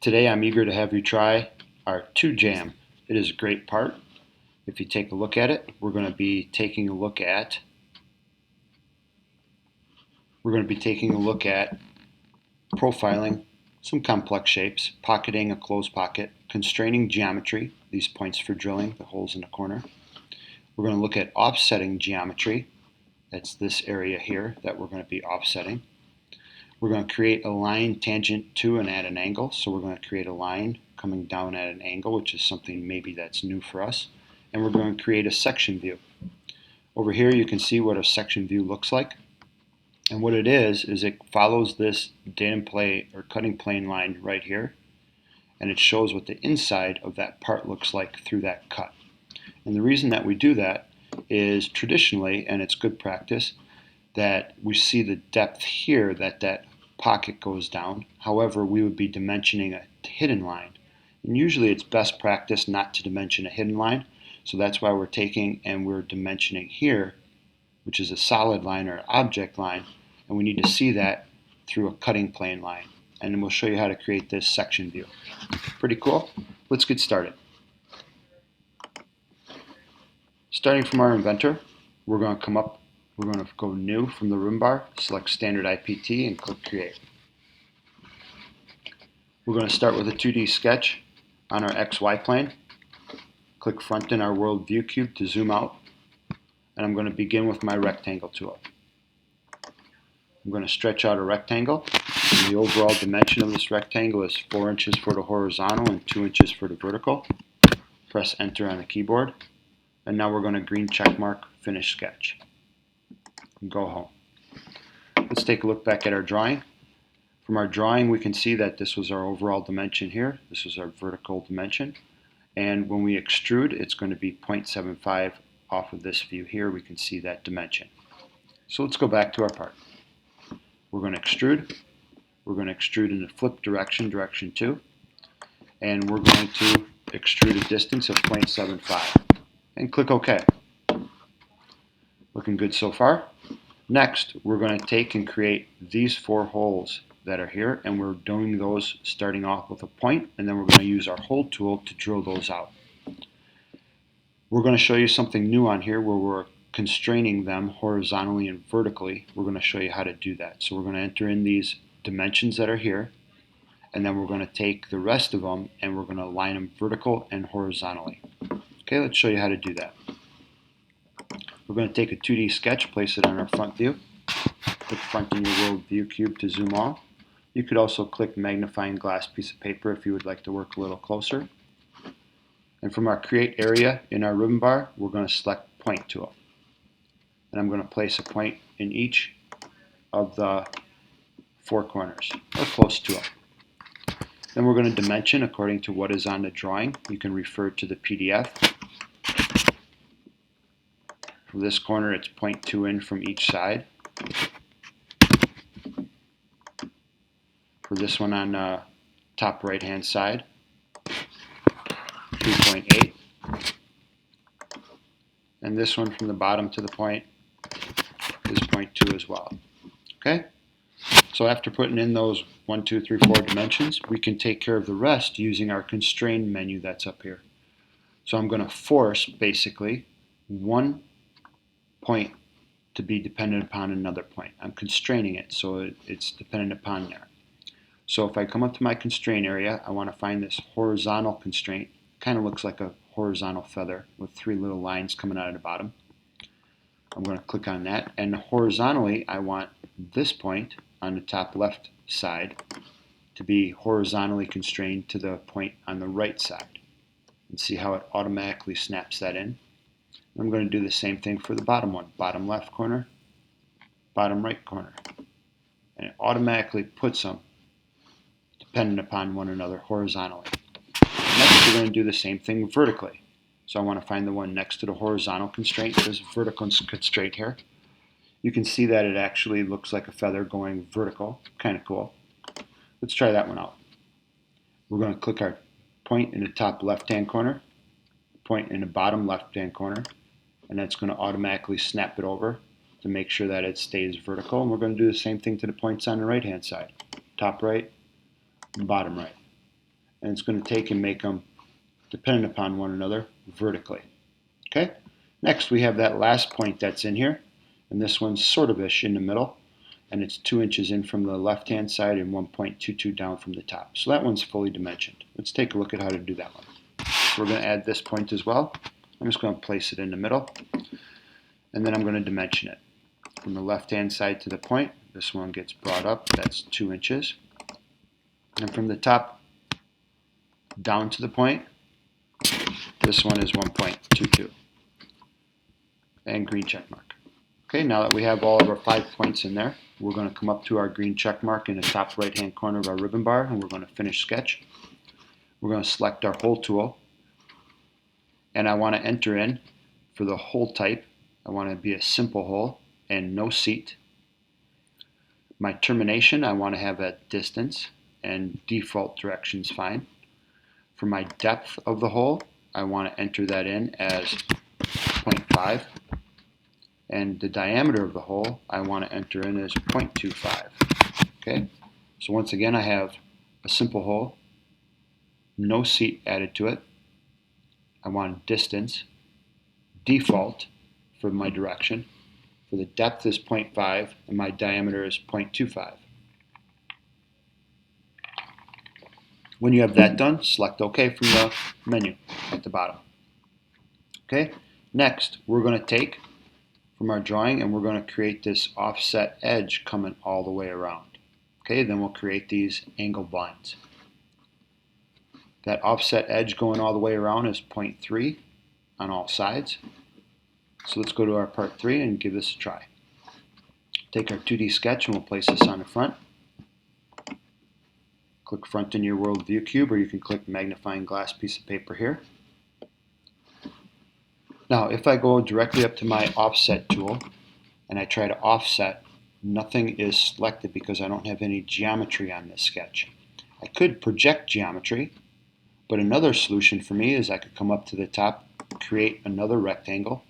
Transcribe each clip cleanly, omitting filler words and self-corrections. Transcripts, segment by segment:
Today I'm eager to have you try our 2 jam. It is a great part. If you take a look at it, we're going to be taking a look at profiling some complex shapes, pocketing a closed pocket, constraining geometry, these points for drilling, the holes in the corner. We're going to look at offsetting geometry. That's this area here that we're going to be offsetting. We're going to create a line tangent to and at an angle. So we're going to create a line coming down at an angle, which is something maybe that's new for us. And we're going to create a section view. Over here you can see what a section view looks like. And what it is it follows this datum plane or cutting plane line right here. And it shows what the inside of that part looks like through that cut. And the reason that we do that is traditionally, and it's good practice, that we see the depth here that pocket goes down. However, we would be dimensioning a hidden line. And usually it's best practice not to dimension a hidden line. So that's why we're taking and we're dimensioning here, which is a solid line or object line. And we need to see that through a cutting plane line. And then we'll show you how to create this section view. Pretty cool. Let's get started. Starting from our Inventor, we're going to go new from the room bar, select standard IPT and click create. We're going to start with a 2D sketch on our XY plane. Click front in our world view cube to zoom out. And I'm going to begin with my rectangle tool. I'm going to stretch out a rectangle. And the overall dimension of this rectangle is 4 inches for the horizontal and 2 inches for the vertical. Press enter on the keyboard. And now we're going to green check mark finish sketch. And go home. Let's take a look back at our drawing. From our drawing we can see that this was our overall dimension here. This was our vertical dimension. And when we extrude, it's going to be 0.75 off of this view here. We can see that dimension. So let's go back to our part. We're going to extrude. We're going to extrude in the flip direction, direction 2. And we're going to extrude a distance of 0.75. And click OK. Looking good so far. Next, we're going to take and create these 4 holes that are here, and we're doing those starting off with a point, and then we're going to use our hole tool to drill those out. We're going to show you something new on here where we're constraining them horizontally and vertically. We're going to show you how to do that. So we're going to enter in these dimensions that are here, and then we're going to take the rest of them and we're going to align them vertical and horizontally. Okay, let's show you how to do that. We're going to take a 2D sketch, place it on our front view. Click front in your world view cube to zoom all. You could also click magnifying glass piece of paper if you would like to work a little closer. And from our create area in our ribbon bar, we're going to select point tool. And I'm going to place a point in each of the 4 corners, or close to them. Then we're going to dimension according to what is on the drawing. You can refer to the PDF. For this corner, it's 0.2 in from each side. For this one on the top right hand side, 3.8. And this one from the bottom to the point is 0.2 as well. Okay? So after putting in those 1, 2, 3, 4 dimensions, we can take care of the rest using our constrain menu that's up here. So I'm going to force basically one point to be dependent upon another point. I'm constraining it so it's dependent upon there. So if I come up to my constraint area, I want to find this horizontal constraint. Kind of looks like a horizontal feather with 3 little lines coming out of the bottom. I'm going to click on that, and horizontally I want this point on the top left side to be horizontally constrained to the point on the right side. And see how it automatically snaps that in. I'm going to do the same thing for the bottom one. Bottom left corner, bottom right corner. And it automatically puts them dependent upon one another horizontally. Next, we're going to do the same thing vertically. So I want to find the one next to the horizontal constraint, this vertical constraint here. You can see that it actually looks like a feather going vertical. Kind of cool. Let's try that one out. We're going to click our point in the top left-hand corner, point in the bottom left-hand corner, and that's going to automatically snap it over to make sure that it stays vertical. And we're going to do the same thing to the points on the right-hand side. Top right, and bottom right. And it's going to take and make them dependent upon one another vertically. Okay? Next, we have that last point that's in here, and this one's sort of ish in the middle, and it's 2 inches in from the left-hand side and 1.22 down from the top. So that one's fully dimensioned. Let's take a look at how to do that one. So we're going to add this point as well. I'm just going to place it in the middle, and then I'm going to dimension it. From the left-hand side to the point, this one gets brought up, that's 2 inches. And from the top down to the point, this one is 1.22. And green check mark. Okay, now that we have all of our 5 points in there, we're going to come up to our green check mark in the top right-hand corner of our ribbon bar, and we're going to finish sketch. We're going to select our hole tool, and I want to enter in for the hole type. I want to be a simple hole and no seat. My termination, I want to have a distance, and default direction's fine. For my depth of the hole, I want to enter that in as 0.5. And the diameter of the hole, I want to enter in as 0.25. Okay, so once again, I have a simple hole, no seat added to it. I want distance, default for my direction. For the depth is 0.5, and my diameter is 0.25. When you have that done, select OK from the menu at the bottom. Okay, next, we're going to take from our drawing, and we're going to create this offset edge coming all the way around. Okay, then we'll create these angled lines. That offset edge going all the way around is 0.3 on all sides. So let's go to our part 3 and give this a try. Take our 2D sketch and we'll place this on the front. Click front in your world view cube, or you can click magnifying glass piece of paper here. Now, if I go directly up to my offset tool and I try to offset, nothing is selected because I don't have any geometry on this sketch. I could project geometry, but another solution for me is I could come up to the top, create another rectangle,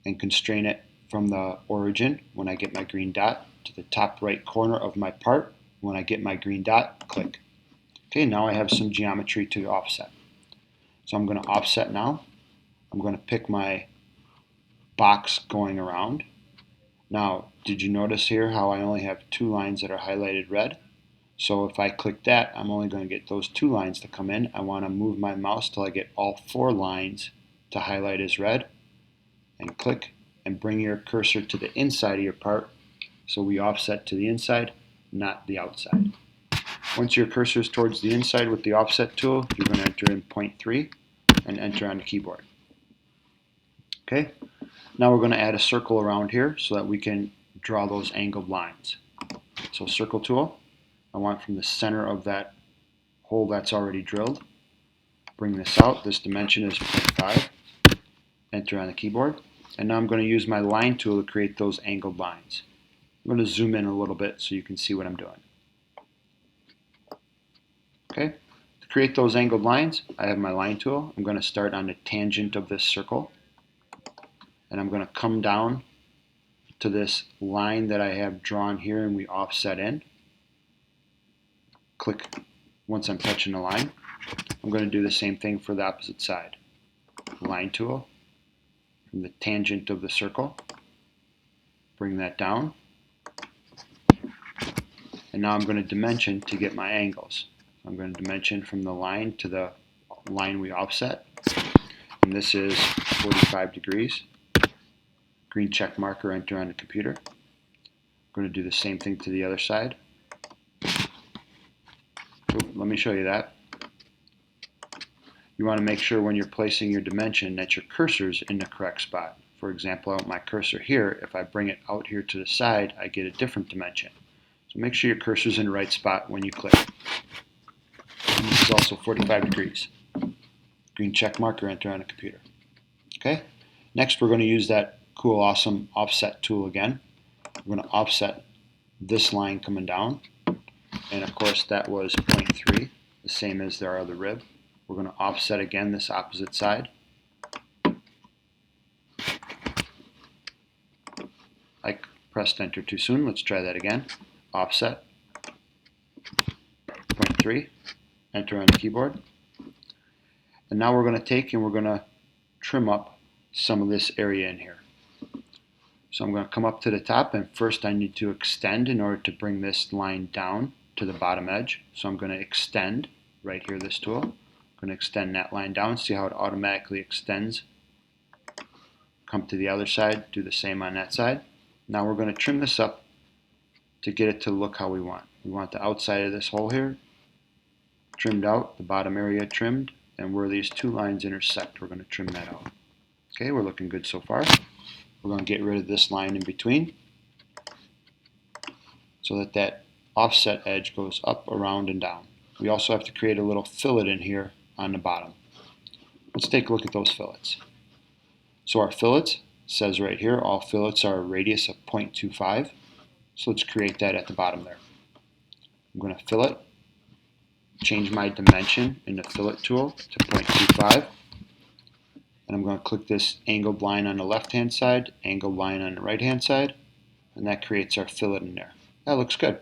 and constrain it from the origin when I get my green dot to the top right corner of my part. When I get my green dot, click. Okay, now I have some geometry to offset. So I'm going to offset now. I'm going to pick my box going around. Now, did you notice here how I only have 2 lines that are highlighted red? So if I click that, I'm only going to get those 2 lines to come in. I want to move my mouse till I get all 4 lines to highlight as red, and click and bring your cursor to the inside of your part so we offset to the inside, not the outside. Once your cursor is towards the inside with the offset tool, you're going to enter in 0.3 and enter on the keyboard. Okay, now we're going to add a circle around here so that we can draw those angled lines. So circle tool, I want from the center of that hole that's already drilled. Bring this out, this dimension is 0.5, enter on the keyboard, and now I'm going to use my line tool to create those angled lines. I'm going to zoom in a little bit so you can see what I'm doing. Okay, to create those angled lines, I have my line tool. I'm going to start on the tangent of this circle, and I'm going to come down to this line that I have drawn here and we offset in. Click once I'm touching the line. I'm going to do the same thing for the opposite side. Line tool, from the tangent of the circle, bring that down. And now I'm going to dimension to get my angles. I'm going to dimension from the line to the line we offset. And this is 45 degrees. Green check marker, enter on the computer. I'm going to do the same thing to the other side. Let me show you that. You want to make sure when you're placing your dimension that your cursor's in the correct spot. For example, I want my cursor here. If I bring it out here to the side, I get a different dimension. So make sure your cursor's in the right spot when you click. And this is also 45 degrees. Green check marker, enter on the computer. Okay. Next, we're going to use that cool, awesome offset tool again. We're going to offset this line coming down. And of course, that was 0.3, the same as our other rib. We're going to offset again this opposite side. I pressed enter too soon. Let's try that again. Offset 0.3. 3, enter on the keyboard. And now we're going to take and we're going to trim up some of this area in here. So I'm going to come up to the top, and first I need to extend in order to bring this line down to the bottom edge. So I'm going to extend right here, this tool. I'm going to extend that line down, see how it automatically extends. Come to the other side, do the same on that side. Now we're going to trim this up to get it to look how we want. We want the outside of this hole here trimmed out, the bottom area trimmed, and where these two lines intersect, we're going to trim that out. Okay, we're looking good so far. We're going to get rid of this line in between so that that offset edge goes up, around, and down. We also have to create a little fillet in here on the bottom. Let's take a look at those fillets. So our fillets says right here, all fillets are a radius of 0.25. So let's create that at the bottom there. I'm going to fillet, change my dimension in the fillet tool to 0.25. And I'm going to click this angled line on the left-hand side, angled line on the right-hand side, and that creates our fillet in there. That looks good.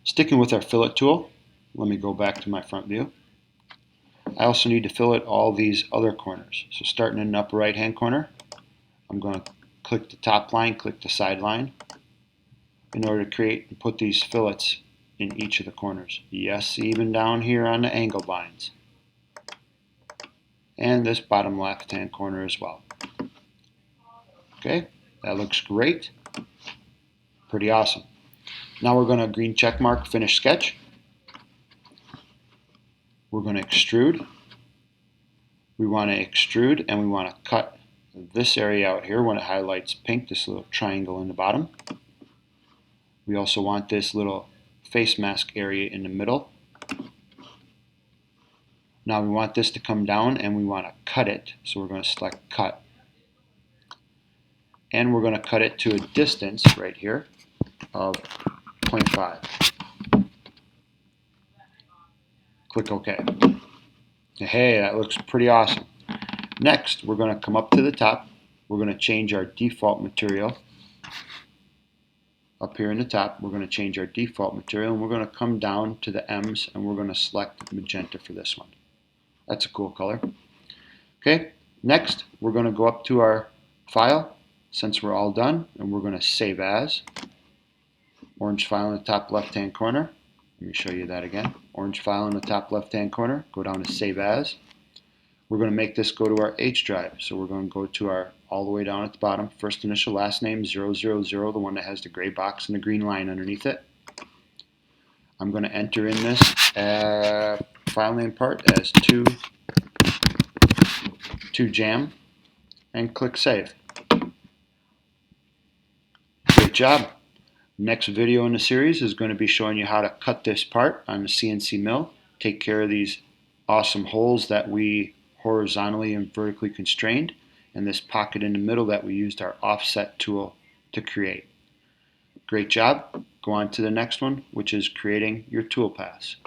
Sticking with our fillet tool, let me go back to my front view. I also need to fillet all these other corners. So starting in the upper right-hand corner, I'm going to click the top line, click the side line, in order to create and put these fillets in each of the corners. Yes, even down here on the angled lines. And this bottom left-hand corner as well. Okay, that looks great. Pretty awesome. Now we're going to green check mark finish sketch. We're going to extrude. We want to extrude and we want to cut this area out here when it highlights pink, this little triangle in the bottom. We also want this little face mask area in the middle. Now we want this to come down and we want to cut it, so we're going to select cut. And we're going to cut it to a distance right here of 0.5. Click OK. Hey, that looks pretty awesome. Next, we're going to come up to the top. We're going to change our default material. Up here in the top, we're going to change our default material, and we're going to come down to the M's, and we're going to select magenta for this one. That's a cool color. Okay, next we're going to go up to our file, since we're all done, and we're going to save as. Orange file in the top left-hand corner. Let me show you that again. Orange file in the top left-hand corner. Go down to save as. We're going to make this go to our H drive. So we're going to go to our, all the way down at the bottom, first initial, last name, 000, the one that has the gray box and the green line underneath it. I'm going to enter in this file name part as 2 Jam and click save. Great job. Next video in the series is going to be showing you how to cut this part on the CNC mill, take care of these awesome holes that we horizontally and vertically constrained, and this pocket in the middle that we used our offset tool to create. Great job. Go on to the next one, which is creating your tool paths.